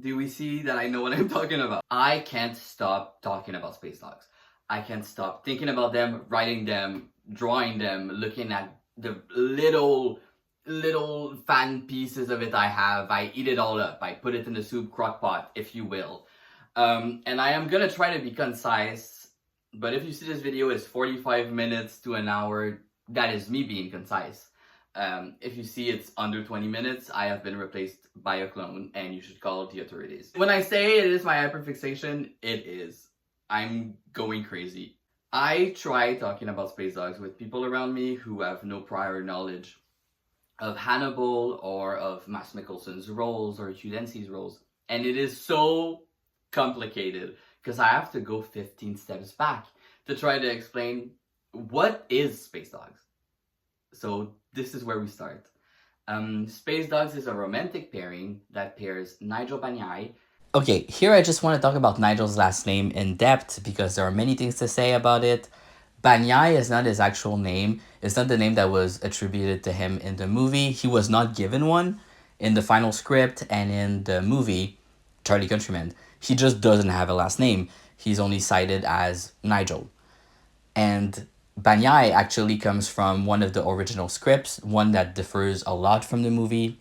do we see that I know what I'm talking about? I can't stop talking about Spacedogs. I can't stop thinking about them, writing them, drawing them, looking at the little fan pieces of it I have. I eat it all up. I put it in the soup crock pot, if you will. And I am gonna try to be concise, but if you see this video is 45 minutes to an hour, that is me being concise. If you see it's under 20 minutes, I have been replaced by a clone and you should call the authorities. When I say it is my hyperfixation, it is. I'm going crazy. I try talking about Spacedogs with people around me who have no prior knowledge of Hannibal or of Mads Mikkelsen's roles or Hugh Dancy's roles. And it is so complicated because I have to go 15 steps back to try to explain what is Spacedogs. So this is where we start. Spacedogs is a romantic pairing that pairs Nigel Banyai. Okay, here I just want to talk about Nigel's last name in depth because there are many things to say about it. Banyai is not his actual name. It's not the name that was attributed to him in the movie. He was not given one in the final script and in the movie, Charlie Countryman. He just doesn't have a last name. He's only cited as Nigel. And Banyai actually comes from one of the original scripts, one that differs a lot from the movie,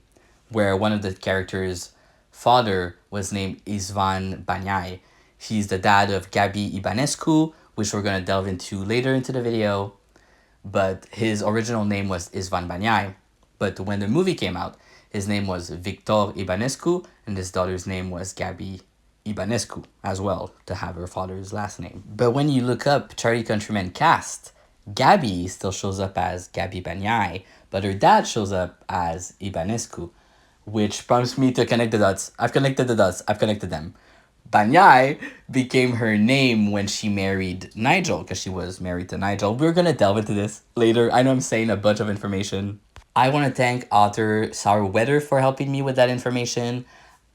where one of the characters' father was named Isvan Banyai. He's the dad of Gabi Ibanescu, which we're going to delve into later into the video. But his original name was Isvan Banyai. But when the movie came out, his name was Victor Ibanescu, and his daughter's name was Gabi Ibanescu as well, to have her father's last name. But when you look up Charlie Countryman cast, Gabi still shows up as Gabi Banyai, but her dad shows up as Ibanescu, which prompts me to connect the dots. I've connected the dots. I've connected them. Banyai became her name when she married Nigel, because she was married to Nigel. We're going to delve into this later. I know I'm saying a bunch of information. I want to thank author Sarah Weather for helping me with that information.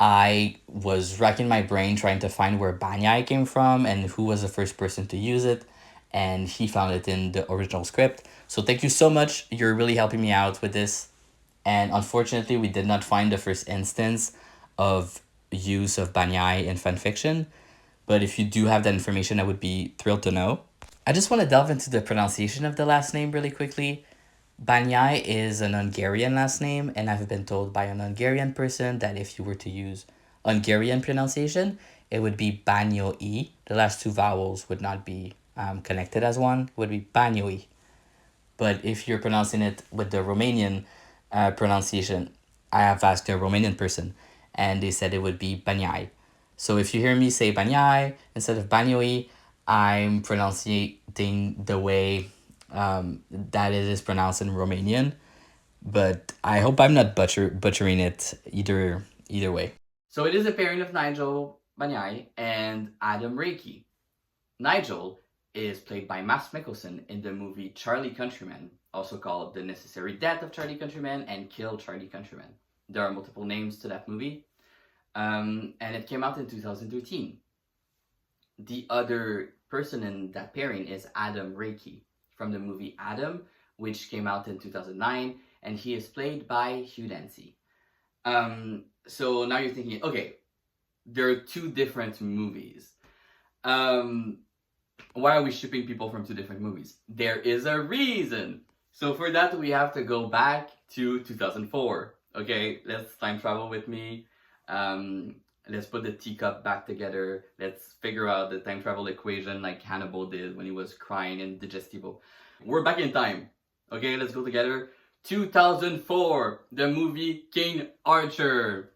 I was racking my brain trying to find where Banyai came from and who was the first person to use it, and he found it in the original script. So thank you so much. You're really helping me out with this. And unfortunately, we did not find the first instance of use of Banyai in fanfiction. But if you do have that information, I would be thrilled to know. I just want to delve into the pronunciation of the last name really quickly. Banyai is an Hungarian last name, and I've been told by an Hungarian person that if you were to use Hungarian pronunciation, it would be Banyoi. The last two vowels would not be connected as one. It would be Banyoi. But if you're pronouncing it with the Romanian pronunciation, I have asked a Romanian person, and they said it would be Banyai. So if you hear me say Banyai instead of Banyoi, I'm pronouncing the way that it is pronounced in Romanian. But I hope I'm not butchering it either way. So it is a pairing of Nigel Banyai and Adam Reiki. Nigel is played by Mads Mikkelsen in the movie Charlie Countryman, also called The Necessary Death of Charlie Countryman and Kill Charlie Countryman. There are multiple names to that movie, and it came out in 2013. The other person in that pairing is Adam Reiki from the movie Adam, which came out in 2009, and he is played by Hugh Dancy. So now you're thinking, okay, there are two different movies. Why are we shipping people from two different movies? There is a reason. So for that, we have to go back to 2004. Okay, let's time travel with me. Let's put the teacup back together. Let's figure out the time travel equation like Hannibal did when he was crying in Digestivo. We're back in time. Okay, let's go together. 2004, the movie King Arthur.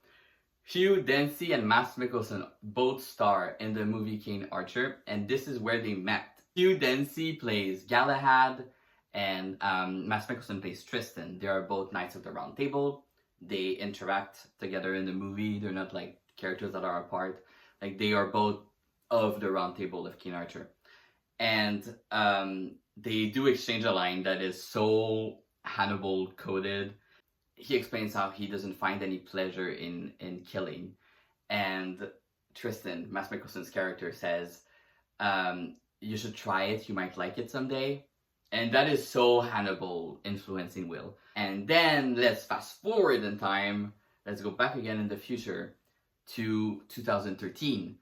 Hugh Dancy and Mads Mikkelsen both star in the movie King Arthur, and this is where they met. Hugh Dancy plays Galahad, and Mads Mikkelsen plays Tristan. They are both Knights of the Round Table. They interact together in the movie. They're not like characters that are apart. Like, they are both of the Round Table of King Arthur. And they do exchange a line that is so Hannibal coded. He explains how he doesn't find any pleasure in killing. And Tristan, Mads Mikkelsen's character, says, you should try it, you might like it someday. And that is so Hannibal influencing Will. And then let's fast forward in time. Let's go back again in the future to 2013,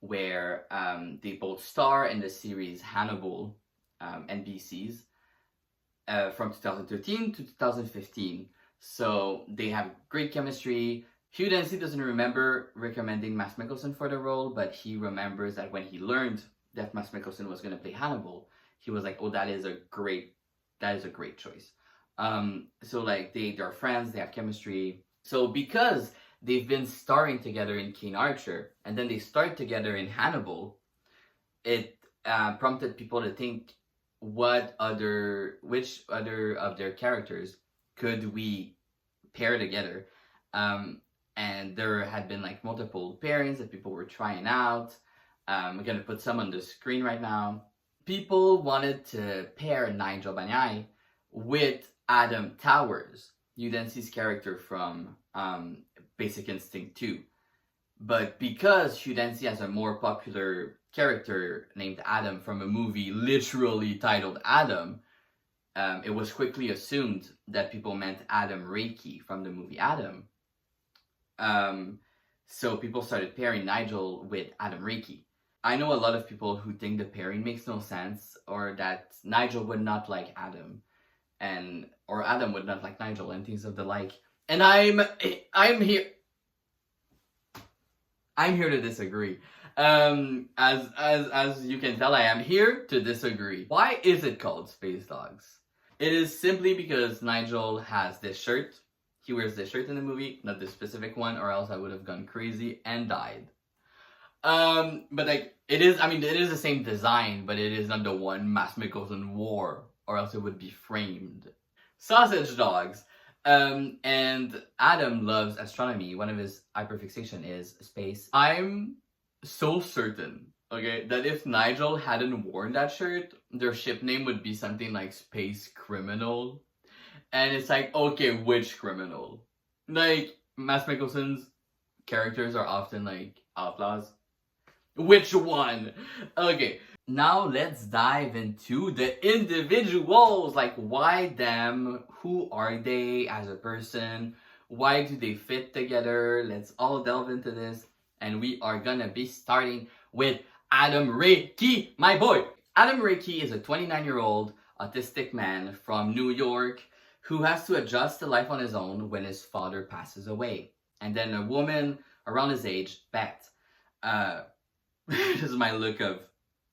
where they both star in the series Hannibal, NBC's, from 2013 to 2015. So they have great chemistry. Hugh Dancy doesn't remember recommending Mads Mikkelsen for the role, but he remembers that when he learned that Mads Mikkelsen was going to play Hannibal, he was like, "Oh, that is a great choice." So like they're friends, they have chemistry. So because they've been starring together in Keen Archer, and then they start together in Hannibal, it prompted people to think, which other of their characters could we pair together? And there had been like multiple pairings that people were trying out. I'm gonna put some on the screen right now. People wanted to pair Nigel Banyai with Adam Towers, Hugh Dancy's character from Basic Instinct 2. But because Hugh Dancy has a more popular character named Adam from a movie literally titled Adam, it was quickly assumed that people meant Adam Reiki from the movie Adam. So people started pairing Nigel with Adam Reiki. I know a lot of people who think the pairing makes no sense, or that Nigel would not like Adam, or Adam would not like Nigel, and things of the like. And I'm here to disagree. As you can tell, I am here to disagree. Why is it called Spacedogs? It is simply because Nigel has this shirt. He wears this shirt in the movie, not this specific one, or else I would have gone crazy and died. But like, it is the same design, but it is not the one Mads Mikkelsen wore, or else it would be framed. Sausage dogs. And Adam loves astronomy. One of his hyperfixation is space. I'm so certain, okay, that if Nigel hadn't worn that shirt, their ship name would be something like Space Criminal. And it's like, okay, which criminal? Like, Mads Mikkelsen's characters are often like outlaws. Which one? Okay, now let's dive into the individuals. Like, why them? Who are they as a person? Why do they fit together? Let's all delve into this. And we are gonna be starting with Adam Reiki, my boy. Adam Reiki is a 29-year-old autistic man from New York who has to adjust to life on his own when his father passes away. And then a woman around his age, Beth. This is my look of,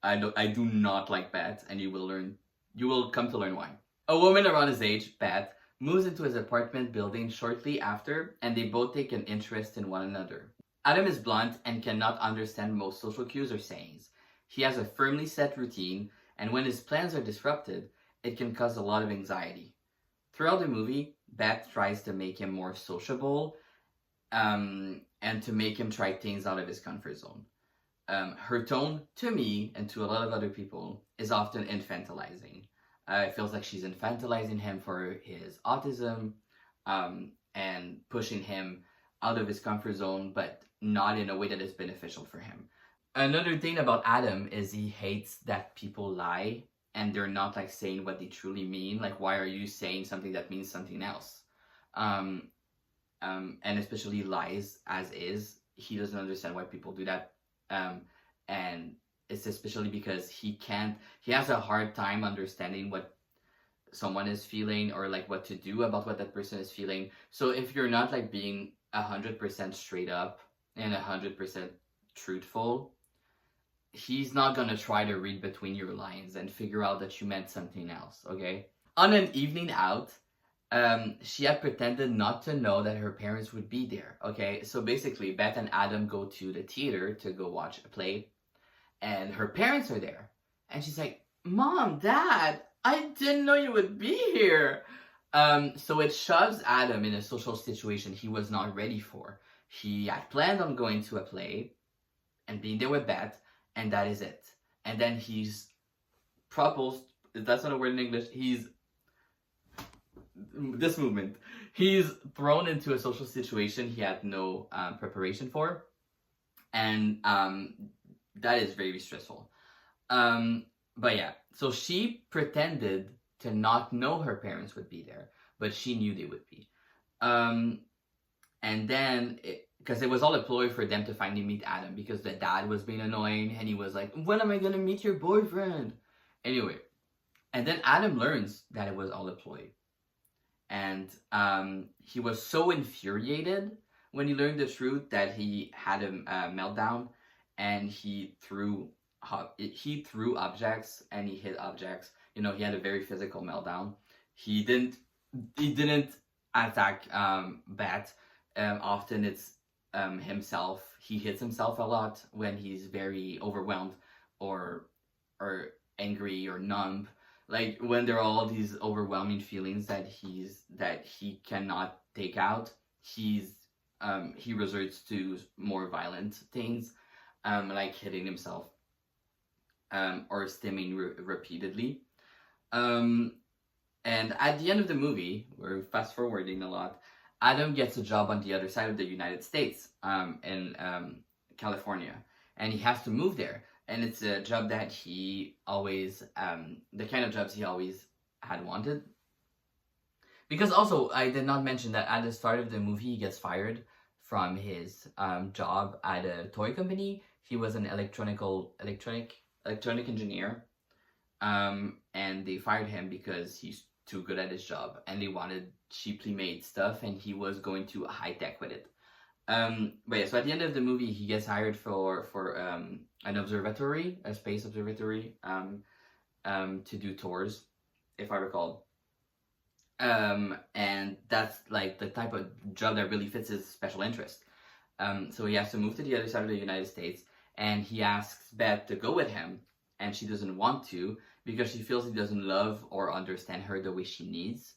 I do not like Beth, and you will come to learn why. A woman around his age, Beth, moves into his apartment building shortly after, and they both take an interest in one another. Adam is blunt and cannot understand most social cues or sayings. He has a firmly set routine, and when his plans are disrupted, it can cause a lot of anxiety. Throughout the movie, Beth tries to make him more sociable, and to make him try things out of his comfort zone. Her tone, to me, and to a lot of other people, is often infantilizing. It feels like she's infantilizing him for his autism, and pushing him out of his comfort zone, but not in a way that is beneficial for him. Another thing about Adam is he hates that people lie, and they're not like saying what they truly mean. Like, why are you saying something that means something else? And especially lies as is. He doesn't understand why people do that. And it's especially because he has a hard time understanding what someone is feeling, or like what to do about what that person is feeling. So if you're not like being 100% straight up and 100% truthful, he's not gonna try to read between your lines and figure out that you meant something else, okay? On an evening out, she had pretended not to know that her parents would be there, okay? So basically, Beth and Adam go to the theater to go watch a play, and her parents are there. And she's like, Mom, Dad, I didn't know you would be here. So it shoves Adam in a social situation he was not ready for. He had planned on going to a play and being there with Beth, and that is it. And then he's proposed, that's not a word in English, he's thrown into a social situation he had no preparation for, and that is very stressful. But yeah, so she pretended to not know her parents would be there, but she knew they would be. And then because it was all a ploy for them to finally meet Adam, because the dad was being annoying and he was like, when am I gonna meet your boyfriend? Anyway, and then Adam learns that it was all a ploy. And he was so infuriated when he learned the truth that he had a meltdown, and he threw objects and he hit objects. You know, he had a very physical meltdown. He didn't attack Bat. Often it's himself. He hits himself a lot when he's very overwhelmed or or angry or numb, like when there are all these overwhelming feelings that he cannot take out. He resorts to more violent things, like hitting himself, or stimming repeatedly. um and at the end of the movie, we're fast forwarding a lot, Adam gets a job on the other side of the United States, in California, and he has to move there. And it's a job that he always, the kind of jobs he always had wanted. Because also, I did not mention that at the start of the movie, he gets fired from his job at a toy company. He was an electronic engineer, and they fired him because he's too good at his job, and they wanted cheaply made stuff, and he was going to high tech with it. But yeah, so at the end of the movie, he gets hired for an observatory, a space observatory, to do tours, if I recall. And that's like the type of job that really fits his special interest. So he has to move to the other side of the United States, and he asks Beth to go with him, and she doesn't want to because she feels he doesn't love or understand her the way she needs.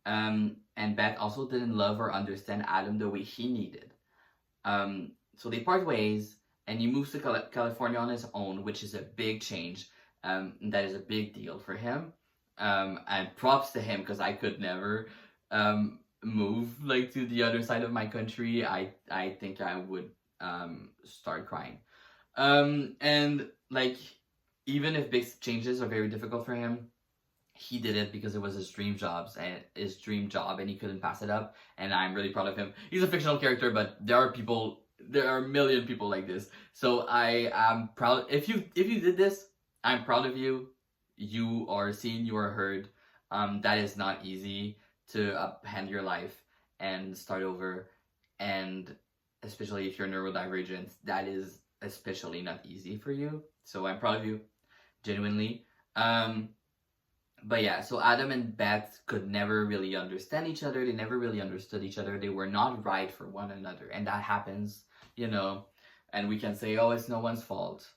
And Beth also didn't love or understand Adam the way he needed. So they part ways, and he moves to California on his own, which is a big change. That is a big deal for him. And props to him, because I could never move like to the other side of my country. I think I would start crying. And like, even if big changes are very difficult for him, he did it because it was his dream job, and he couldn't pass it up. And I'm really proud of him. He's a fictional character, but there are a million people like this. So I am proud. If you did this, I'm proud of you. You are seen, you are heard. That is not easy, to uphand your life and start over, and especially if you're neurodivergent, that is especially not easy for you. So I'm proud of you, genuinely. But yeah, so Adam and Beth could never really understand each other. They never really understood each other. They were not right for one another. And that happens, you know. And we can say, oh, it's no one's fault.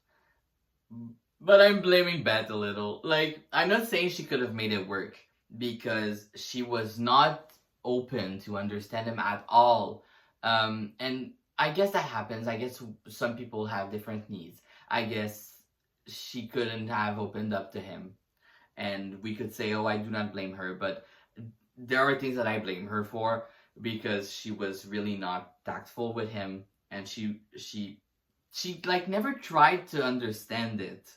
But I'm blaming Beth a little. Like, I'm not saying she could have made it work, because she was not open to understand him at all. And I guess that happens. I guess some people have different needs. I guess she couldn't have opened up to him. And we could say, oh, I do not blame her, but there are things that I blame her for, because she was really not tactful with him, and she like never tried to understand it.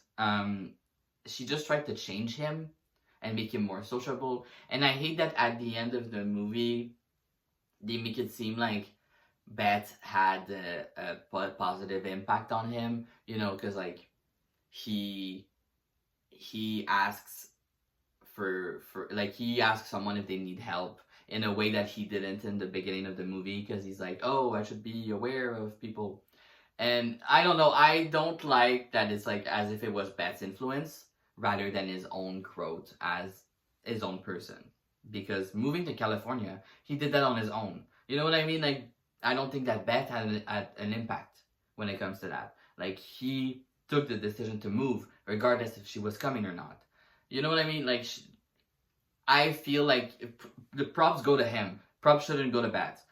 She just tried to change him and make him more sociable. And I hate that at the end of the movie, they make it seem like Beth had a positive impact on him, you know, because like he asks for like, he asks someone if they need help in a way that he didn't in the beginning of the movie, because he's like, oh, I should be aware of people. And I don't know, I don't like that it's like as if it was Beth's influence rather than his own growth as his own person. Because moving to California, he did that on his own. You know what I mean? Like, I don't think that Beth had an impact when it comes to that. Like, he took the decision to move regardless if she was coming or not. You know what I mean? Like, I feel like the props go to him. Props shouldn't go to Beth.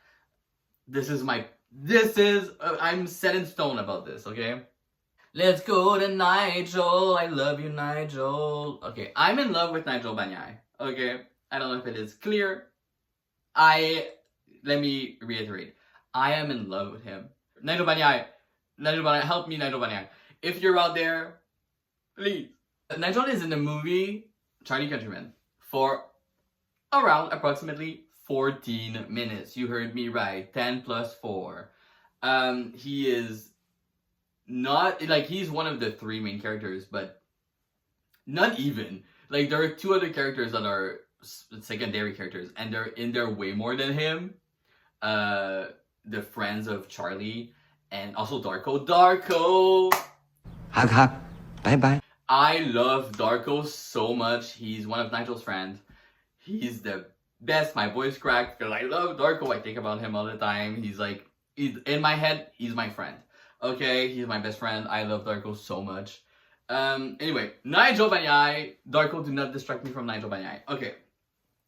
I'm set in stone about this, okay? Let's go to Nigel. I love you, Nigel. Okay, I'm in love with Nigel Banyai. Okay, I don't know if it is clear. Let me reiterate. I am in love with him. Nigel Banyai, help me, Nigel Banyai. If you're out there, please. Nigel is in the movie Charlie Countryman for around approximately 14 minutes. You heard me right. 10 plus 4. He is not, like, he's one of the three main characters, but not even. Like, there are two other characters that are secondary characters, and they're in there way more than him. The friends of Charlie, and also Darko. Darko! Hug, hug. Bye, bye. I love Darko so much. He's one of Nigel's friends. He's the best. My voice cracked because I love Darko. I think about him all the time. He's like, in my head, he's my friend. Okay, he's my best friend. I love Darko so much. Anyway, Nigel Banyai. Darko, do not distract me from Nigel Banyai. Okay.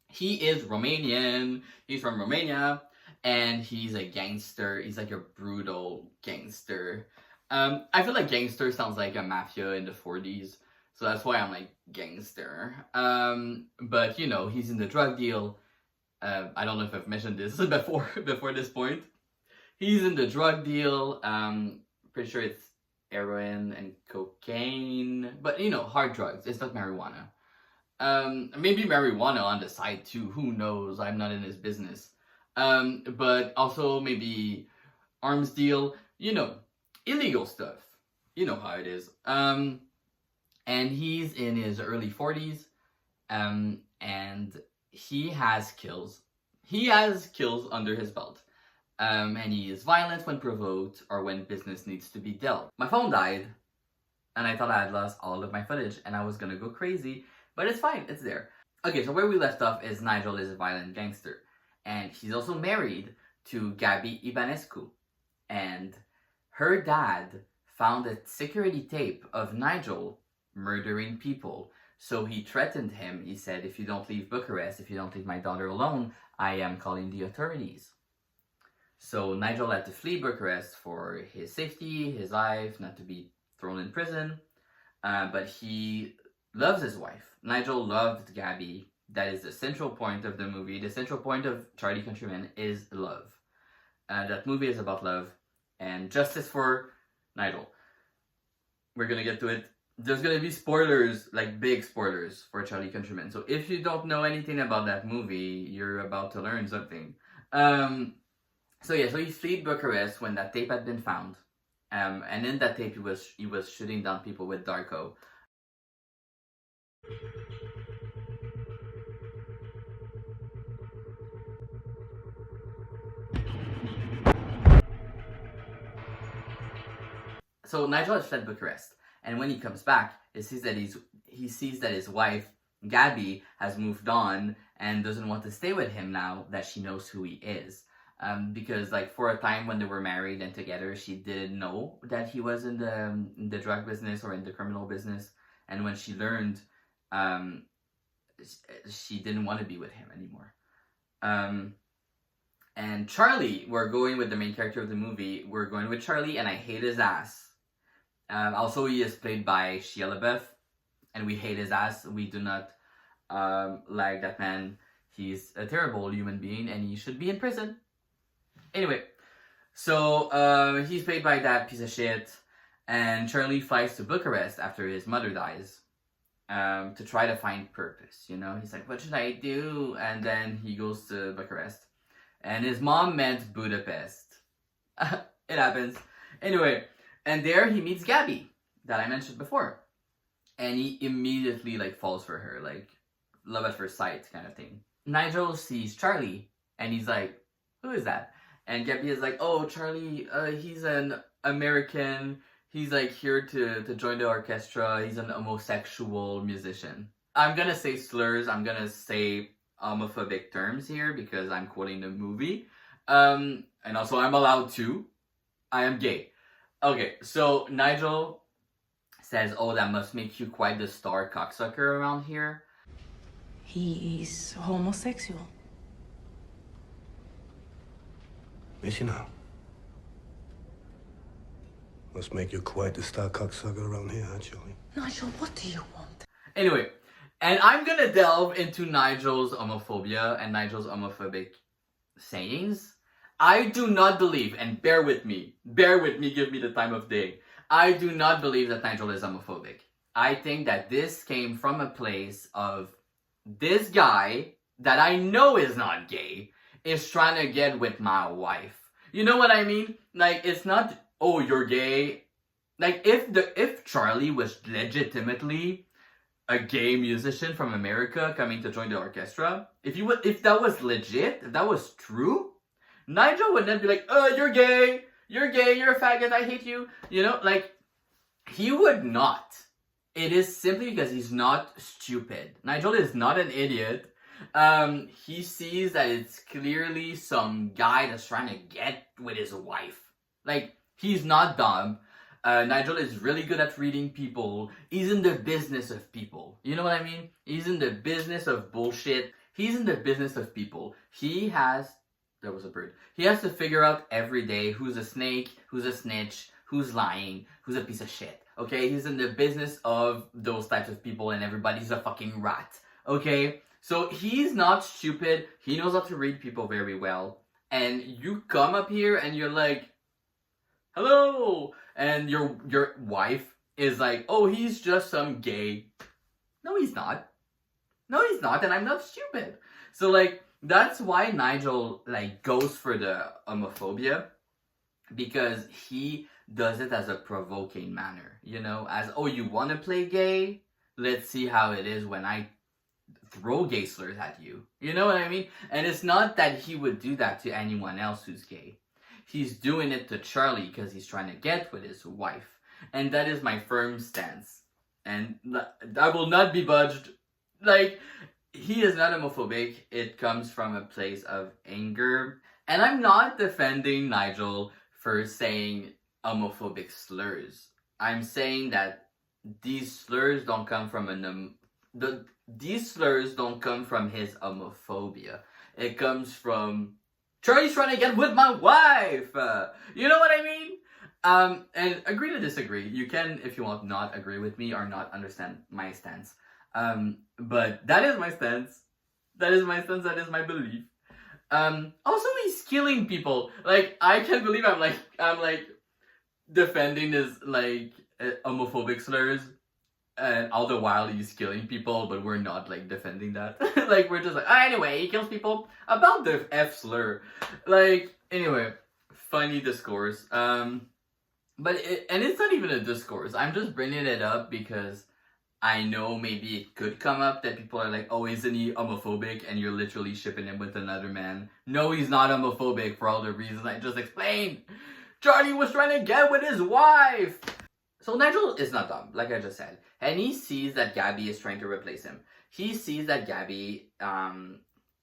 He is Romanian. He's from Romania. And he's a gangster. He's like a brutal gangster. I feel like gangster sounds like a mafia in the 40s. So that's why I'm like gangster. But you know, he's in the drug deal. I don't know if I've mentioned this before this point. He's in the drug deal. Pretty sure it's heroin and cocaine. But you know, hard drugs. It's not marijuana. Maybe marijuana on the side too. Who knows? I'm not in his business. But also maybe arms deal. You know, illegal stuff. You know how it is. And he's in his early 40s. And he has kills. He has kills under his belt. And he is violent when provoked or when business needs to be dealt. My phone died, and I thought I had lost all of my footage, and I was gonna go crazy, but it's fine, it's there. Okay, so where we left off is Nigel is a violent gangster, and he's also married to Gabby Ibanescu, and her dad found a security tape of Nigel murdering people. So he threatened him. He said, if you don't leave Bucharest, if you don't leave my daughter alone, I am calling the authorities. So Nigel had to flee Bucharest for his safety, his life, not to be thrown in prison. But he loves his wife. Nigel loved Gabby. That is the central point of the movie. The central point of Charlie Countryman is love. That movie is about love and justice for Nigel. We're gonna get to it. There's gonna be spoilers, like big spoilers for Charlie Countryman. So if you don't know anything about that movie, you're about to learn something. So he fled Bucharest when that tape had been found. And in that tape he was shooting down people with Darko. So Nigel has fled Bucharest, and when he comes back, he sees that his wife Gabby has moved on and doesn't want to stay with him now that she knows who he is. Because like for a time when they were married and together, she didn't know that he was in the drug business or in the criminal business, and when she learned, she didn't want to be with him anymore. And Charlie, we're going with the main character of the movie. We're going with Charlie, and I hate his ass. Also, he is played by Shia LaBeouf, and we hate his ass. We do not like that man. He's a terrible human being, and he should be in prison. Anyway, so he's played by that piece of shit, and Charlie flies to Bucharest after his mother dies to try to find purpose. You know, he's like, what should I do? And then he goes to Bucharest, and his mom meant Budapest. It happens. Anyway, and there he meets Gabby, that I mentioned before. And he immediately like falls for her, like love at first sight kind of thing. Nigel sees Charlie, and he's like, who is that? And Gabby is like, oh, Charlie, he's an American. He's like here to join the orchestra. He's an homosexual musician. I'm gonna say slurs. I'm gonna say homophobic terms here because I'm quoting the movie. And also I'm allowed to. I am gay. Okay, so Nigel says, oh, that must make you quite the star cocksucker around here. He is homosexual. Is he now? Must make you quite the star cocksucker around here, huh, Julie? Nigel, what do you want? Anyway, and I'm gonna delve into Nigel's homophobia and Nigel's homophobic sayings. I do not believe, and bear with me, give me the time of day. I do not believe that Nigel is homophobic. I think that this came from a place of this guy that I know is not gay is trying to get with my wife. You know what I mean? Like, it's not, oh, you're gay. Like, if Charlie was legitimately a gay musician from America coming to join the orchestra, if that was legit, if that was true, Nigel would then be like, oh, you're gay, you're a faggot, I hate you. You know, like, he would not. It is simply because he's not stupid. Nigel is not an idiot. He sees that it's clearly some guy that's trying to get with his wife. Like, he's not dumb. Nigel is really good at reading people. He's in the business of people. You know what I mean? He's in the business of bullshit. He's in the business of people. There was a bird. He has to figure out every day who's a snake, who's a snitch, who's lying, who's a piece of shit. Okay? He's in the business of those types of people, and everybody's a fucking rat. Okay? So he's not stupid. He knows how to read people very well. And you come up here and you're like, hello! And your wife is like, oh, he's just some gay. No, he's not. No, he's not, and I'm not stupid. So, like, that's why Nigel, like, goes for the homophobia. Because he does it as a provoking manner. You know? As, oh, you want to play gay? Let's see how it is when I throw gay slurs at you. You know what I mean? And it's not that he would do that to anyone else who's gay. He's doing it to Charlie because he's trying to get with his wife. And that is my firm stance. And I will not be budged. Like, he is not homophobic. It comes from a place of anger. And I'm not defending Nigel for saying homophobic slurs. I'm saying that these slurs don't come from these slurs don't come from his homophobia. It comes from Charlie's trying to get with my wife. You know what I mean? And agree to disagree. You can, if you want, not agree with me or not understand my stance. But that is my stance. That is my stance. That is my belief. Also, he's killing people. Like, I can't believe I'm like defending this like homophobic slurs. And all the while he's killing people, but we're not like defending that. Like, we're just like, anyway, he kills people about the F slur. Like, anyway, funny discourse. But it's not even a discourse. I'm just bringing it up because I know maybe it could come up that people are like, oh, isn't he homophobic? And you're literally shipping him with another man. No, he's not homophobic for all the reasons I just explained. Charlie was trying to get with his wife. So Nigel is not dumb, like I just said. And he sees that Gabby is trying to replace him. He sees that Gabby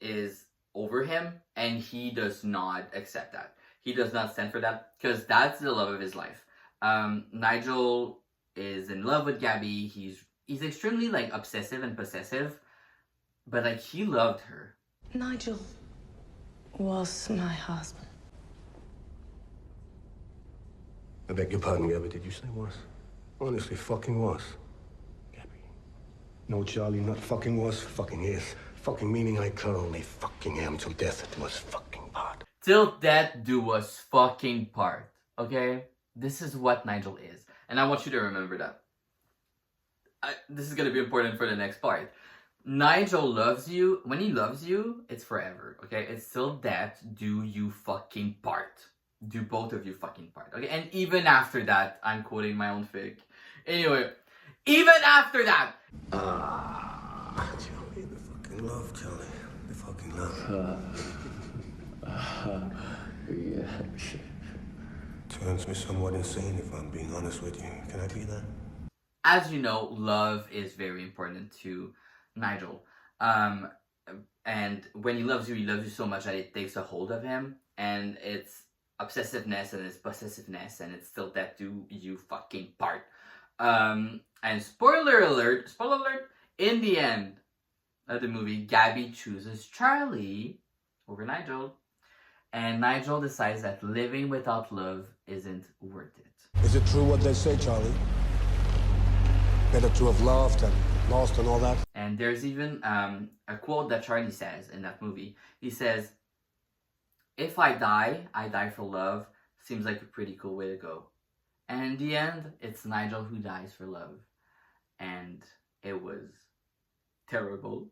is over him, and he does not accept that. He does not stand for that, because that's the love of his life. Nigel is in love with Gabby. He's extremely, like, obsessive and possessive. But, like, he loved her. Nigel was my husband. I beg your pardon, Gabby. Did you say was? Honestly, fucking was. Gabby. No, Charlie, not fucking was, fucking is. Fucking meaning I could only fucking am till death do us fucking part. Till death do us fucking part. Okay? This is what Nigel is. And I want you to remember that. This is going to be important for the next part. Nigel loves you. When he loves you, it's forever. Okay? It's till death do you fucking part. Do both of you fucking part. Okay? And even after that, I'm quoting my own fic. Anyway, even after that. Charlie, the fucking love, Charlie. The fucking love. Yeah. Turns me somewhat insane if I'm being honest with you. Can I be that? As you know, love is very important to Nigel. And when he loves you so much that it takes a hold of him. And it's obsessiveness and it's possessiveness, and it's still that do you fucking part. And spoiler alert, in the end of the movie, Gabby chooses Charlie over Nigel. And Nigel decides that living without love isn't worth it. Is it true what they say, Charlie? Better to have loved and lost and all that? And there's even a quote that Charlie says in that movie. He says, if I die for love. Seems like a pretty cool way to go. And in the end, it's Nigel who dies for love. And it was terrible.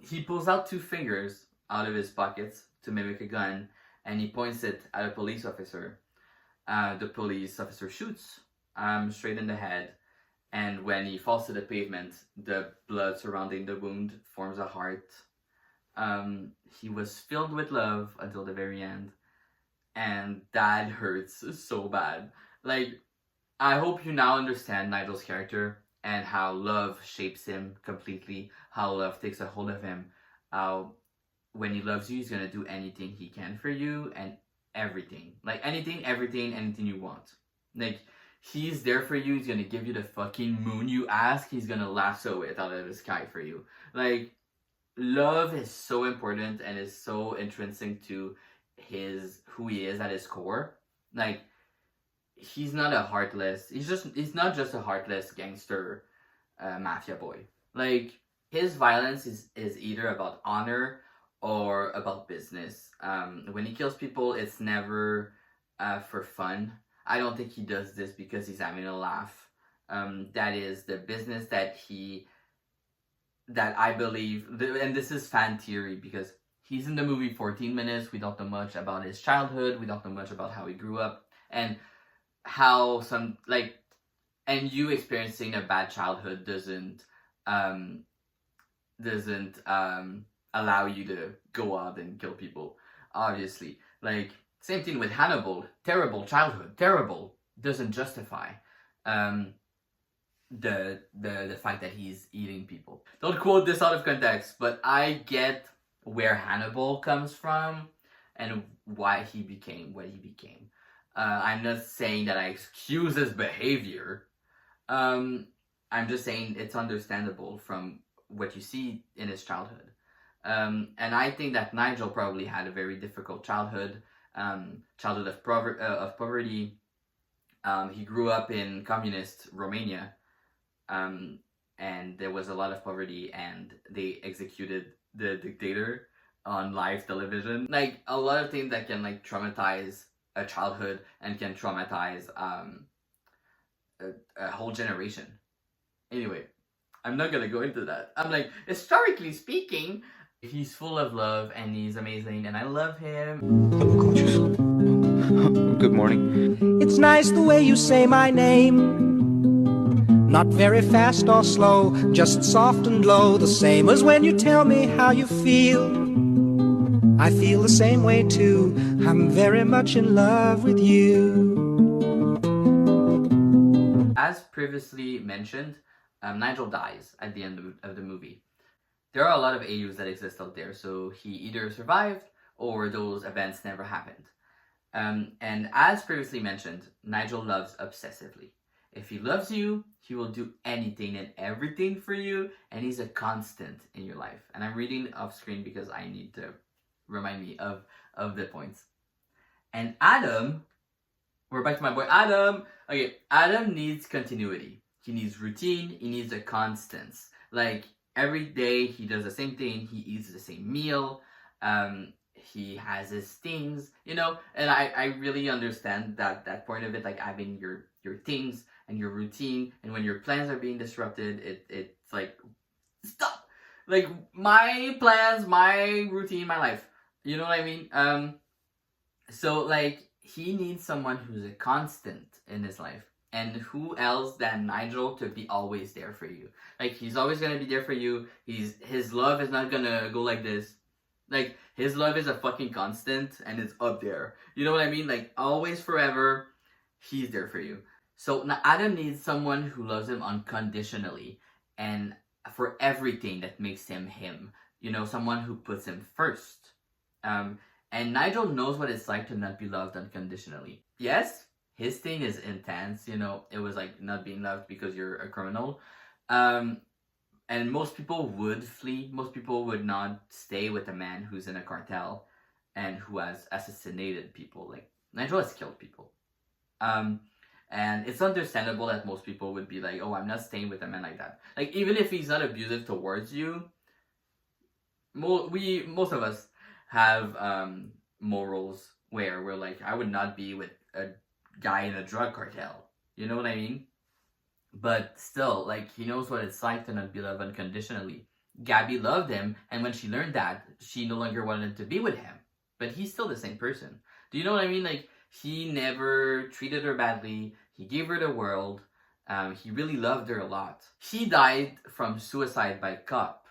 He pulls out 2 fingers out of his pockets to mimic a gun. and he points it at a police officer. The police officer shoots straight in the head, and when he falls to the pavement, the blood surrounding the wound forms a heart. He was filled with love until the very end, and that hurts so bad. Like, I hope you now understand Nigel's character and how love shapes him completely, how love takes a hold of him, how when he loves you, he's gonna do anything he can for you, and everything. Like, anything, everything, anything you want. Like, he's there for you, he's gonna give you the fucking moon you ask, he's gonna lasso it out of the sky for you. Like, love is so important and is so intrinsic to who he is at his core. Like, he's not not just a heartless gangster mafia boy. Like, his violence is either about honor or about business. When he kills people, it's never for fun. I don't think he does this because he's having a laugh. That is the business that I believe, and this is fan theory because he's in the movie 14 minutes. We don't know much about his childhood. We don't know much about how he grew up and how and you experiencing a bad childhood doesn't allow you to go out and kill people, obviously. Like, same thing with Hannibal. Terrible childhood, terrible, doesn't justify the fact that he's eating people. Don't quote this out of context, but I get where Hannibal comes from and why he became what he became. I'm not saying that I excuse his behavior. I'm just saying it's understandable from what you see in his childhood. And I think that Nigel probably had a very difficult childhood of poverty. He grew up in communist Romania, and there was a lot of poverty, and they executed the dictator on live television. Like, a lot of things that can like traumatize a childhood and can traumatize a whole generation. Anyway, I'm not gonna go into that. I'm like, historically speaking, he's full of love and he's amazing and I love him. Hello, gorgeous. Good morning. It's nice the way you say my name. Not very fast or slow, just soft and low, the same as when you tell me how you feel. I feel the same way too. I'm very much in love with you. As previously mentioned, Nigel dies at the end of the movie. There are a lot of AUs that exist out there, so he either survived or those events never happened. And as previously mentioned, Nigel loves obsessively. If he loves you, he will do anything and everything for you, and he's a constant in your life. And I'm reading off screen because I need to remind me of the points. And Adam, we're back to my boy Adam. Okay, Adam needs continuity. He needs routine, he needs a constance. Like, every day he does the same thing, he eats the same meal, he has his things, you know, and I really understand that point of it, like having your things and your routine, and when your plans are being disrupted, it's like, stop! Like, my plans, my routine, my life. You know what I mean? So, like, he needs someone who's a constant in his life. And who else than Nigel to be always there for you? Like, he's always gonna be there for you. His love is not gonna go like this. Like, his love is a fucking constant and it's up there. You know what I mean? Like, always, forever, he's there for you. So now Adam needs someone who loves him unconditionally and for everything that makes him him. You know, someone who puts him first. And Nigel knows what it's like to not be loved unconditionally. Yes, his thing is intense, you know, it was like not being loved because you're a criminal. And most people would flee. Most people would not stay with a man who's in a cartel and who has assassinated people. Like, Nigel has killed people. And it's understandable that most people would be like, oh, I'm not staying with a man like that. Like, even if he's not abusive towards you, most of us have morals where we're like, I would not be with a guy in a drug cartel. You know what I mean? But still, like, he knows what it's like to not be loved unconditionally. Gabby loved him, and when she learned that, she no longer wanted to be with him. but he's still the same person. Do you know what I mean? Like, he never treated her badly. He gave her the world. He really loved her a lot. He died from suicide by cop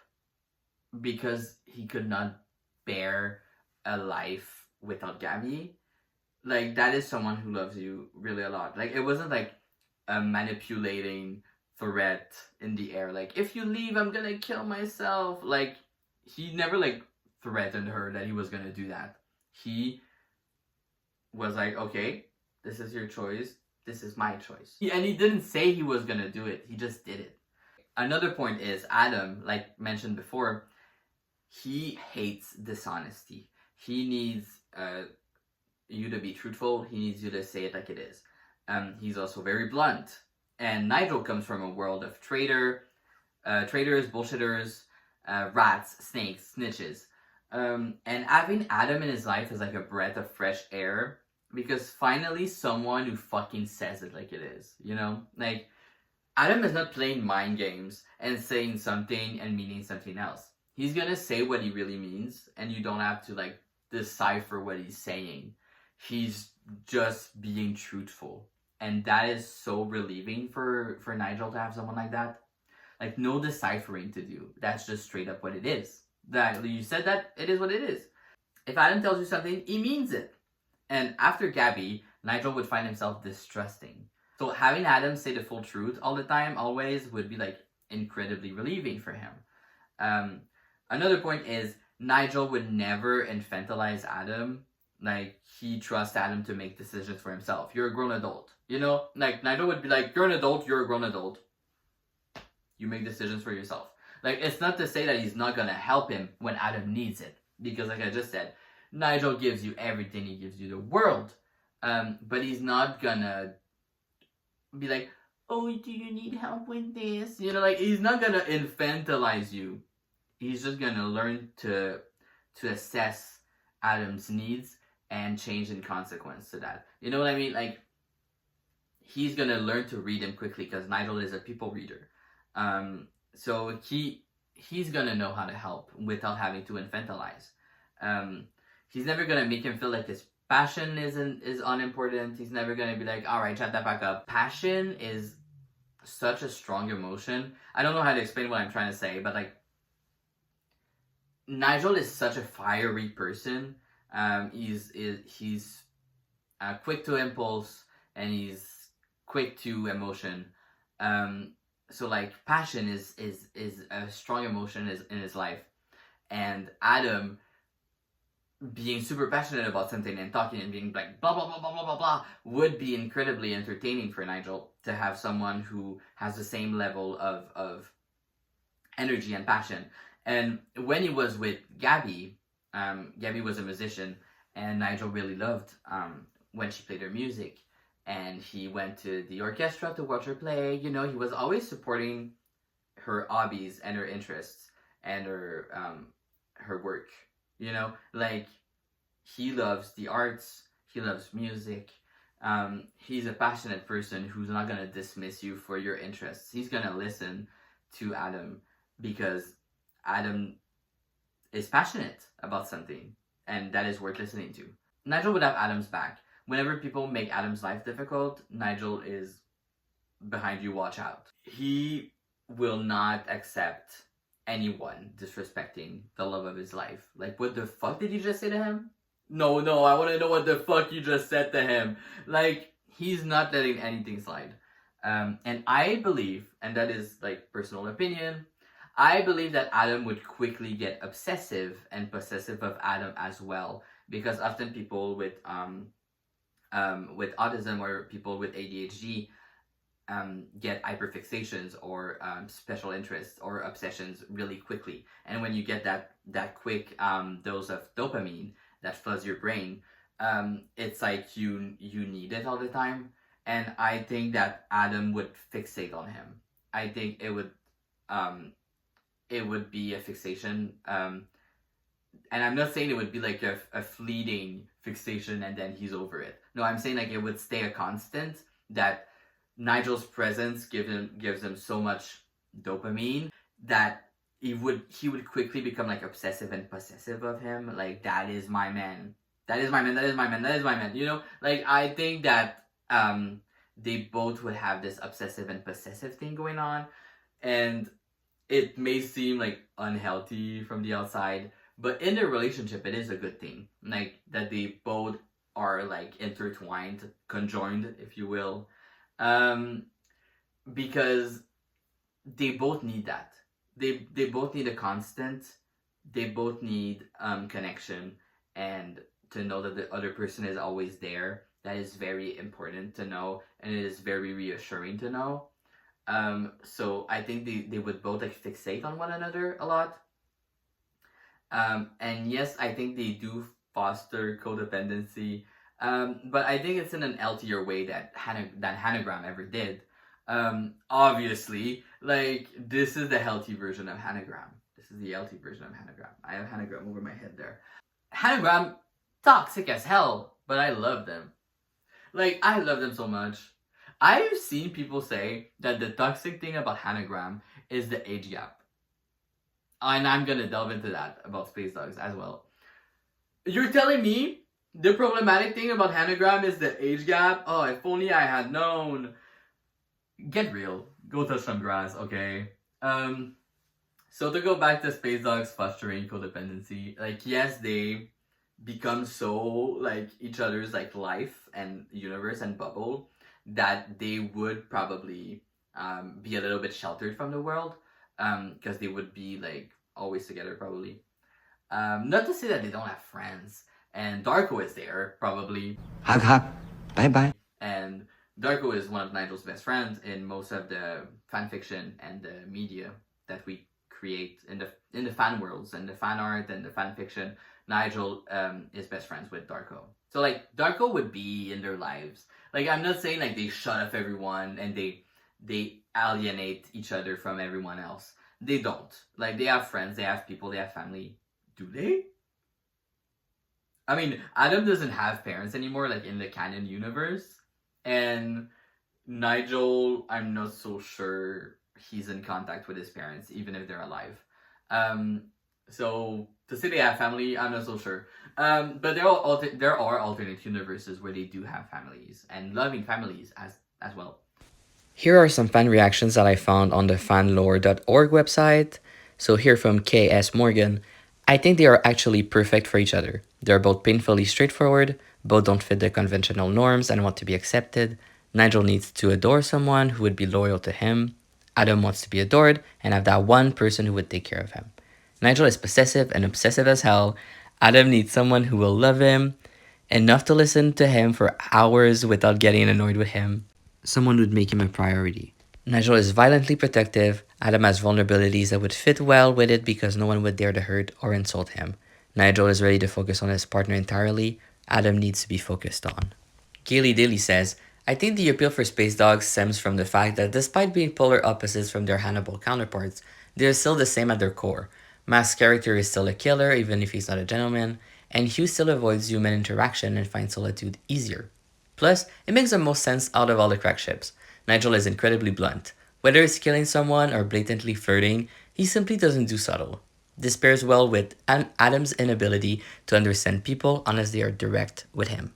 because he could not bear a life without Gabby. Like, that is someone who loves you really a lot. Like, it wasn't like a manipulating threat in the air. Like, if you leave, I'm gonna kill myself. Like, he never, like, threatened her that he was gonna do that. He was like, okay, this is your choice. This is my choice. And he didn't say he was gonna do it. He just did it. Another point is Adam, like mentioned before, he hates dishonesty. He needs you to be truthful. He needs you to say it like it is. He's also very blunt. And Nigel comes from a world of traitors, bullshitters, rats, snakes, snitches. And having Adam in his life is like a breath of fresh air, because finally someone who fucking says it like it is, you know? Like, Adam is not playing mind games and saying something and meaning something else. He's gonna say what he really means, and you don't have to, like, decipher what he's saying. He's just being truthful. And that is so relieving for Nigel to have someone like that. Like, no deciphering to do. That's just straight up what it is. That you said that, it is what it is. If Adam tells you something, he means it. And after Gabby, Nigel would find himself distrusting. So having Adam say the full truth all the time, always, would be like incredibly relieving for him. Another point is Nigel would never infantilize Adam. Like, he trusts Adam to make decisions for himself. You're a grown adult. You know, like, Nigel would be like, you're an adult, you're a grown adult. You make decisions for yourself. Like, it's not to say that he's not gonna help him when Adam needs it. Because like I just said, Nigel gives you everything. He gives you the world. But he's not gonna be like, oh, do you need help with this? You know, like, he's not gonna infantilize you. He's just gonna learn to assess Adam's needs and change in consequence to that. You know what I mean? Like, he's gonna learn to read him quickly because Nigel is a people reader. So he's gonna know how to help without having to infantilize. He's never gonna make him feel like his passion is unimportant. He's never gonna be like, all right, shut that back up. Passion is such a strong emotion. I don't know how to explain what I'm trying to say, but like, Nigel is such a fiery person. He's quick to impulse, and he's quick to emotion. So like, passion is a strong emotion in his life, and Adam being super passionate about something and talking and being like blah blah blah blah blah blah blah would be incredibly entertaining for Nigel, to have someone who has the same level of energy and passion. And when he was with Gabby, Gabby was a musician, and Nigel really loved when she played her music, and he went to the orchestra to watch her play. You know, he was always supporting her hobbies and her interests and her work. You know, like, he loves the arts, he loves music. He's a passionate person who's not gonna dismiss you for your interests. He's gonna listen to Adam because Adam is passionate about something, and that is worth listening to. Nigel would have Adam's back. Whenever people make Adam's life difficult, Nigel is behind you, watch out. He will not accept anyone disrespecting the love of his life. Like, what the fuck did you just say to him? No, I want to know what the fuck you just said to him. Like, he's not letting anything slide. And I believe, and that is like personal opinion, I believe that Adam would quickly get obsessive and possessive of Adam as well, because often people with autism or people with ADHD get hyperfixations or special interests or obsessions really quickly. And when you get that quick dose of dopamine that floods your brain, it's like you need it all the time. And I think that Adam would fixate on him. I think it would be a fixation. And I'm not saying it would be like a fleeting fixation and then he's over it. No, I'm saying like it would stay a constant, that Nigel's presence gives him so much dopamine that he would quickly become like obsessive and possessive of him. Like, that is my man. That is my man. That is my man. That is my man. You know, like, I think that they both would have this obsessive and possessive thing going on, and it may seem like unhealthy from the outside, but in their relationship, it is a good thing. Like, that they both are like intertwined, conjoined, if you will, because they both need that. They both need a constant. They both need connection, and to know that the other person is always there. That is very important to know, and it is very reassuring to know. So I think they would both like fixate on one another a lot. And yes, I think they do foster codependency. But I think it's in an healthier way that Hanagram ever did. Obviously, like, this is the healthy version of Hanagram. This is the healthy version of Hanagram. I have Hanagram over my head there. Hanagram, toxic as hell, but I love them. Like, I love them so much. I've seen people say that the toxic thing about Hanagram is the age gap. And I'm gonna delve into that about Spacedogs as well. You're telling me the problematic thing about Hanagram is the age gap? Oh, if only I had known. Get real. Go touch some grass, okay? So to go back to Spacedogs fostering codependency, like, yes, they become so like each other's like life and universe and bubble that they would probably be a little bit sheltered from the world, because they would be like always together probably. Not to say that they don't have friends, and Darko is there probably. Hug, hug. Bye, bye. And Darko is one of Nigel's best friends in most of the fan fiction and the media that we create in the fan worlds and the fan art and the fan fiction. Nigel is best friends with Darko. So like Darko would be in their lives. Like, I'm not saying like they shut off everyone and they alienate each other from everyone else. They don't. Like, they have friends, they have people, they have family. Do they? I mean, Adam doesn't have parents anymore, like in the canon universe. And Nigel, I'm not so sure he's in contact with his parents, even if they're alive. So to say they have family, I'm not so sure. But there are alternate universes where they do have families and loving families as well. Here are some fan reactions that I found on the fanlore.org website. So here from K.S. Morgan, I think they are actually perfect for each other. They're both painfully straightforward, both don't fit the conventional norms and want to be accepted. Nigel needs to adore someone who would be loyal to him. Adam wants to be adored and have that one person who would take care of him. Nigel is possessive and obsessive as hell. Adam needs someone who will love him enough to listen to him for hours without getting annoyed with him. Someone who would make him a priority. Nigel is violently protective. Adam has vulnerabilities that would fit well with it because no one would dare to hurt or insult him. Nigel is ready to focus on his partner entirely. Adam needs to be focused on. Gaily Daily says, I think the appeal for Spacedogs stems from the fact that despite being polar opposites from their Hannibal counterparts, they are still the same at their core. Mask's character is still a killer, even if he's not a gentleman, and Hugh still avoids human interaction and finds solitude easier. Plus, it makes the most sense out of all the crack ships. Nigel is incredibly blunt. Whether it's killing someone or blatantly flirting, he simply doesn't do subtle. This pairs well with Adam's inability to understand people unless they are direct with him.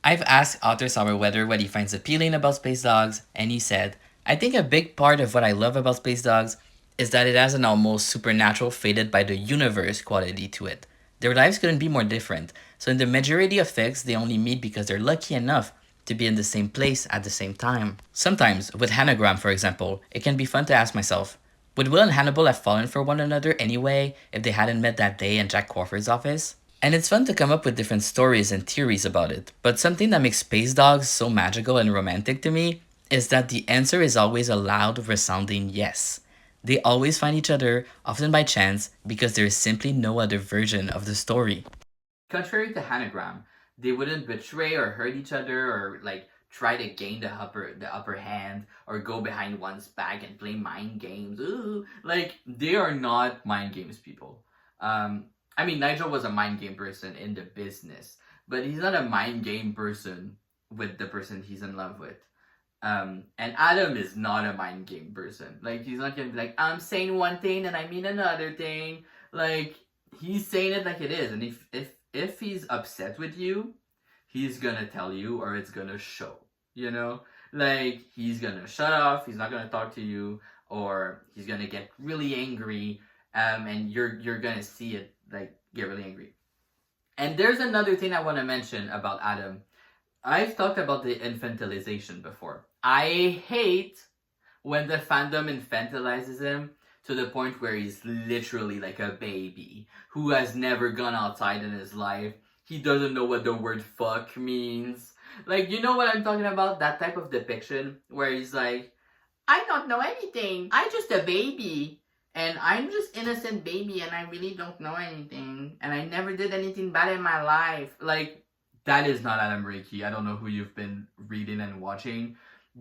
I've asked Author Sourweather what he finds appealing about Spacedogs, and he said, I think a big part of what I love about Spacedogs is that it has an almost supernatural fated by the universe quality to it. Their lives couldn't be more different, so in the majority of fics, they only meet because they're lucky enough to be in the same place at the same time. Sometimes, with Hanagram for example, it can be fun to ask myself, would Will and Hannibal have fallen for one another anyway if they hadn't met that day in Jack Crawford's office? And it's fun to come up with different stories and theories about it, but something that makes Spacedogs so magical and romantic to me is that the answer is always a loud, resounding yes. They always find each other, often by chance, because there is simply no other version of the story. Contrary to Hanagram, they wouldn't betray or hurt each other or like try to gain the upper hand or go behind one's back and play mind games. Ooh, like, they are not mind games people. I mean, Nigel was a mind game person in the business, but he's not a mind game person with the person he's in love with. And Adam is not a mind game person. Like, he's not gonna be like, I'm saying one thing and I mean another thing. Like, he's saying it like it is. And if he's upset with you, he's gonna tell you, or it's gonna show, you know? Like, he's gonna shut off, he's not gonna talk to you, or he's gonna get really angry, and you're gonna see it, like, get really angry. And there's another thing I want to mention about Adam. I've talked about the infantilization before. I hate when the fandom infantilizes him to the point where he's literally like a baby who has never gone outside in his life. He doesn't know what the word fuck means. Like, you know what I'm talking about? That type of depiction where he's like, I don't know anything. I'm just a baby. And I'm just innocent baby and I really don't know anything. And I never did anything bad in my life. Like, that is not Adam Reiki. I don't know who you've been reading and watching.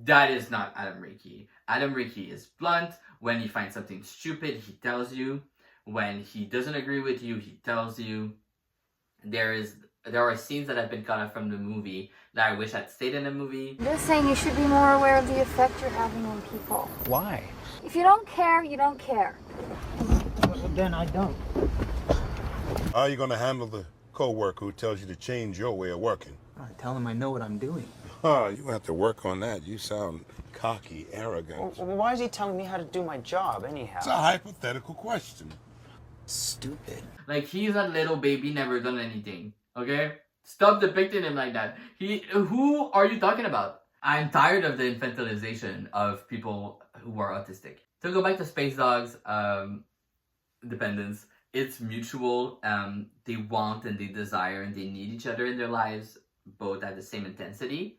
That is not Adam Reiki. Adam Reiki is blunt. When he finds something stupid, he tells you. When he doesn't agree with you, he tells you. There are scenes that have been cut off from the movie that I wish had stayed in the movie. They're saying you should be more aware of the effect you're having on people. Why? If you don't care, you don't care. Well, then I don't. How are you going to handle the co-worker who tells you to change your way of working? I tell him I know what I'm doing. Oh, you have to work on that. You sound cocky, arrogant. Well, why is he telling me how to do my job anyhow? It's a hypothetical question. Stupid. Like, he's a little baby, never done anything. Okay? Stop depicting him like that. Who are you talking about? I'm tired of the infantilization of people who are autistic. To go back to Spacedogs, dependence, it's mutual. They want and they desire and they need each other in their lives, both at the same intensity.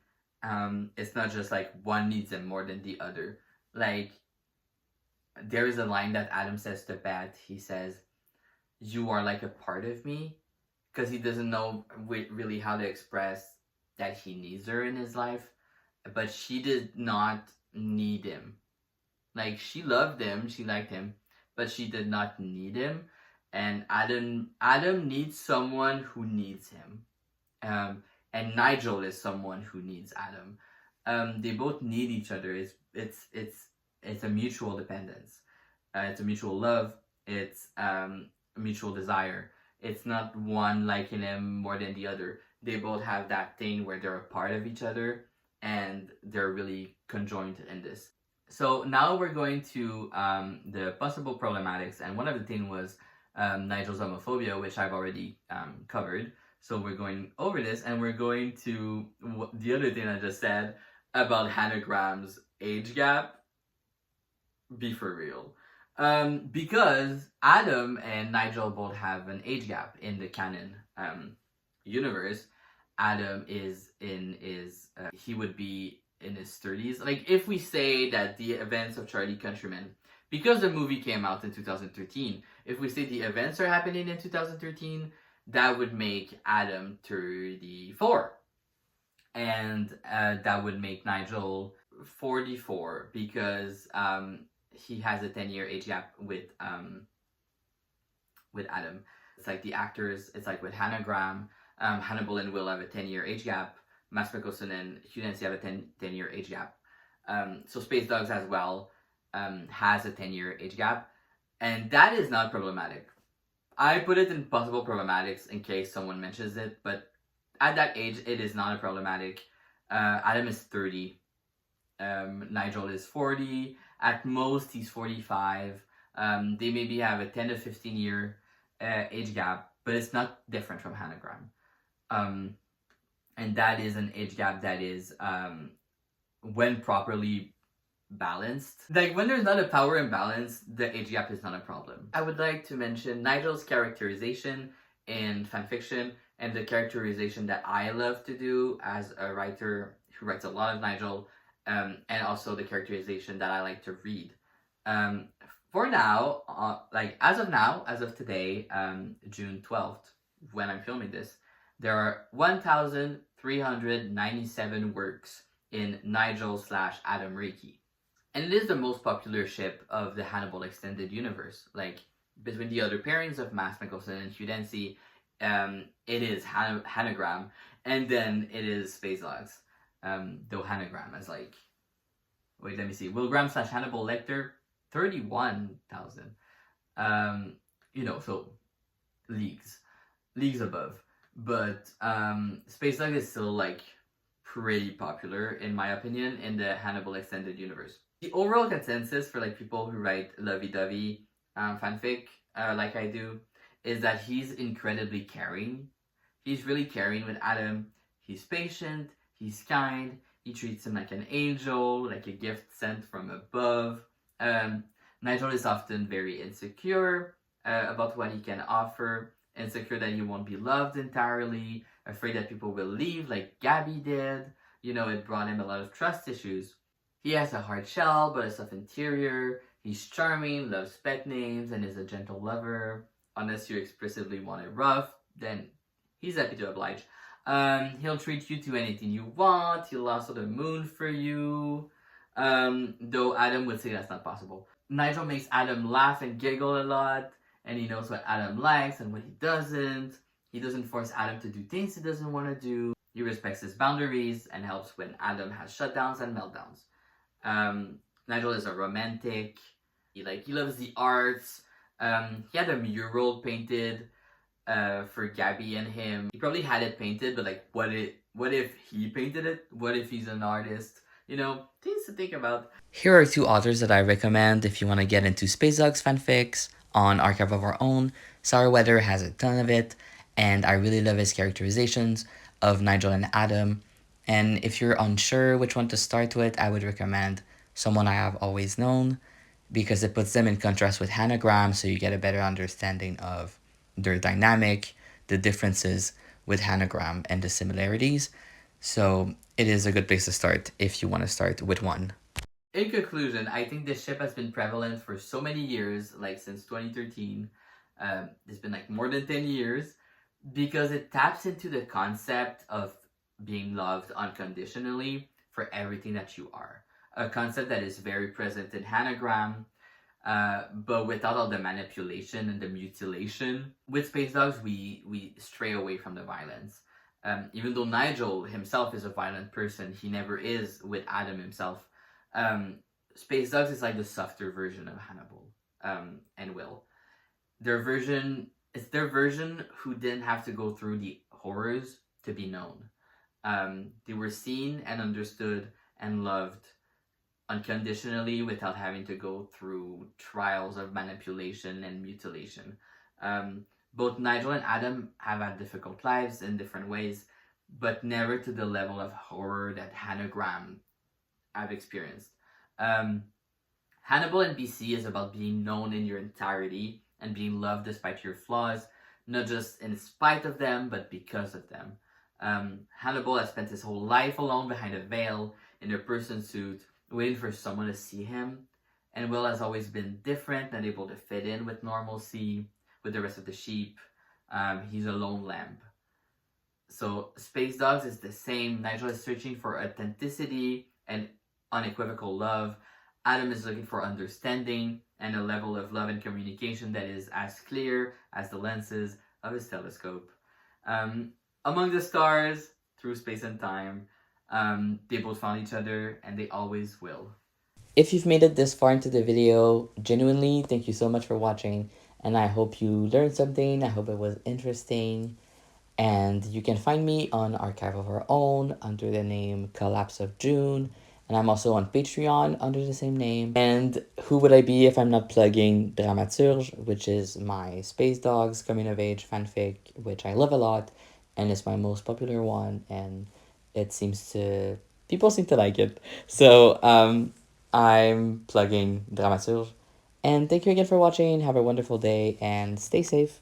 It's not just like one needs them more than the other. Like, there is a line that Adam says to Bat. He says, you are like a part of me, because he doesn't know really how to express that he needs her in his life, but she did not need him. Like, she loved him, she liked him, but she did not need him. And Adam needs someone who needs him. And Nigel is someone who needs Adam. They both need each other. It's a mutual dependence. It's a mutual love. It's a mutual desire. It's not one liking him more than the other. They both have that thing where they're a part of each other and they're really conjoined in this. So now we're going to the possible problematics, and one of the things was Nigel's homophobia, which I've already covered. So we're going over this, and we're going to the other thing I just said about Hanagram's age gap. Be for real. Because Adam and Nigel both have an age gap in the canon universe. Adam is in his, he would be in his 30s. Like, if we say that the events of Charlie Countryman, because the movie came out in 2013, if we say the events are happening in 2013, that would make Adam 34. And that would make Nigel 44, because he has a 10-year age gap with Adam. It's like the actors, it's like with Hanagram, Hannibal and Will have a 10-year age gap. Mads Mikkelsen and Hugh Dancy have a 10-year age gap. So Spacedogs as well has a 10-year age gap. And that is not problematic. I put it in possible problematics in case someone mentions it, but at that age, it is not a problematic. Adam is 30. Nigel is 40. At most, he's 45. They maybe have a 10 to 15 year age gap, but it's not different from Hanagram. And that is an age gap that is, when properly balanced. Like, when there's not a power imbalance, the age gap is not a problem. I would like to mention Nigel's characterization in fanfiction, and the characterization that I love to do as a writer who writes a lot of Nigel, and also the characterization that I like to read. For now, like as of today, June 12th, when I'm filming this, there are 1,397 works in Nigel/Adam Reiki. And it is the most popular ship of the Hannibal extended universe. Like, between the other pairings of Mads Mikkelsen and Hugh Dancy, it is Hanagram, and then it is Spacedogs. Though Hanagram is like wait, let me see. Will Graham slash Hannibal Lecter, 31,000. You know, so leagues above. But Spacedogs is still like pretty popular in my opinion in the Hannibal extended universe. The overall consensus for like people who write lovey-dovey fanfic like I do is that he's incredibly caring. He's really caring with Adam. He's patient, he's kind, he treats him like an angel, like a gift sent from above. Nigel is often very insecure about what he can offer, insecure that he won't be loved entirely, afraid that people will leave like Gabby did. You know, it brought him a lot of trust issues. He has a hard shell, but a soft interior. He's charming, loves pet names, and is a gentle lover. Unless you explicitly want it rough, then he's happy to oblige. He'll treat you to anything you want. He'll also the moon for you. Though Adam would say that's not possible. Nigel makes Adam laugh and giggle a lot, and he knows what Adam likes and what he doesn't. He doesn't force Adam to do things he doesn't want to do. He respects his boundaries and helps when Adam has shutdowns and meltdowns. Nigel is a romantic. He loves the arts. He had a mural painted for Gabby and him. He probably had it painted, but like, what if he painted it? What if he's an artist? You know, things to think about. Here are two authors that I recommend if you want to get into Spacedogs fanfics. On Archive of Our Own, Sarahweather has a ton of it, and I really love his characterizations of Nigel and Adam. And if you're unsure which one to start with, I would recommend Someone I Have Always Known, because it puts them in contrast with Hannah Graham, so you get a better understanding of their dynamic, the differences with Hannah Graham, and the similarities. So it is a good place to start if you want to start with one. In conclusion, I think this ship has been prevalent for so many years, like since 2013. It's been like more than 10 years, because it taps into the concept of being loved unconditionally for everything that you are. A concept that is very present in Hannah Graham, but without all the manipulation and the mutilation. With Spacedogs, we stray away from the violence. Even though Nigel himself is a violent person, he never is with Adam himself. Spacedogs is like the softer version of Hannibal and Will. It's their version who didn't have to go through the horrors to be known. They were seen and understood and loved unconditionally without having to go through trials of manipulation and mutilation. Both Nigel and Adam have had difficult lives in different ways, but never to the level of horror that Hannah Graham have experienced. Hannibal and BC is about being known in your entirety and being loved despite your flaws, not just in spite of them, but because of them. Hannibal has spent his whole life alone behind a veil in a person suit, waiting for someone to see him. And Will has always been different, not able to fit in with normalcy, with the rest of the sheep. He's a lone lamb. So Spacedogs is the same. Nigel is searching for authenticity and unequivocal love. Adam is looking for understanding and a level of love and communication that is as clear as the lenses of his telescope. Among the stars, through space and time, they both found each other, and they always will. If you've made it this far into the video, genuinely, thank you so much for watching, and I hope you learned something. I hope it was interesting. And you can find me on Archive of Our Own under the name Collapse of June. And I'm also on Patreon under the same name. And who would I be if I'm not plugging Dramaturge, which is my Spacedogs coming of age fanfic, which I love a lot, and it's my most popular one, and people seem to like it. So I'm plugging Dramaturge. And thank you again for watching. Have a wonderful day and stay safe.